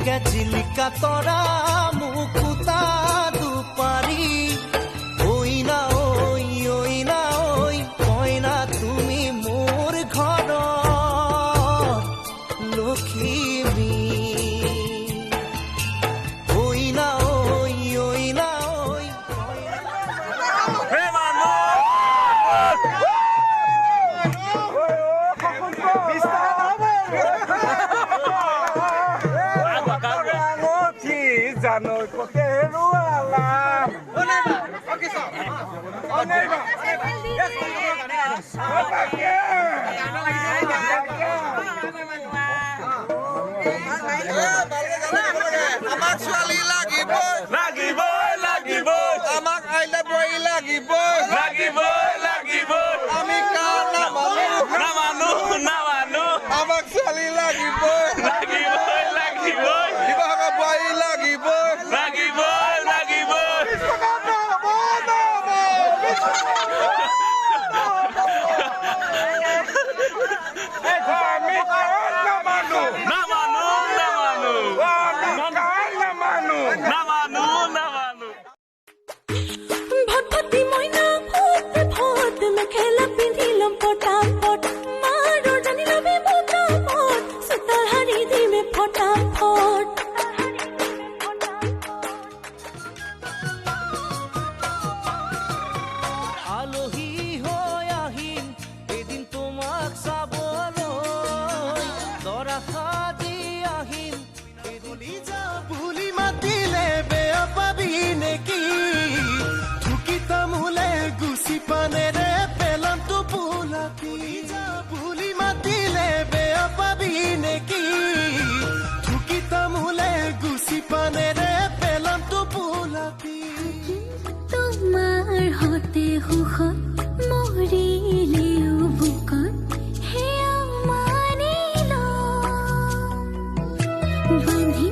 চিলিকা তৰা মুকুতা দুপাৰি ঐ না ঐ কইনা তুমি মোৰ ঘৰত লখিমী ঐ না ঐ জানো কতেৰু আলাম আমাক ছোৱালী লাগিবই আমাক আইলে বই লাগিবই আমি কাৰ নামানো আমাক ছোৱালী লাগিবই শিৱসাগৰ বোৱাৰী লাগিবই আলহী হৈ আহিম এদিন তোমাক চাবলৈ দৰা সাজি আহিম এদিন বুলি মাতিলে বেয়া পাবি নেকি ঢুকি তামোলে গুচি পানেৰে পেলাম তো বোলাকি বুলি মাতিলে বেয়া পাবি নেকি ঢুকি তামোলে গুচি পানেৰে পেলাম তো বোলাকি তোমাৰ হতে সুখত মৰিলেও বুকত সেয়া মানি ল বান্ধি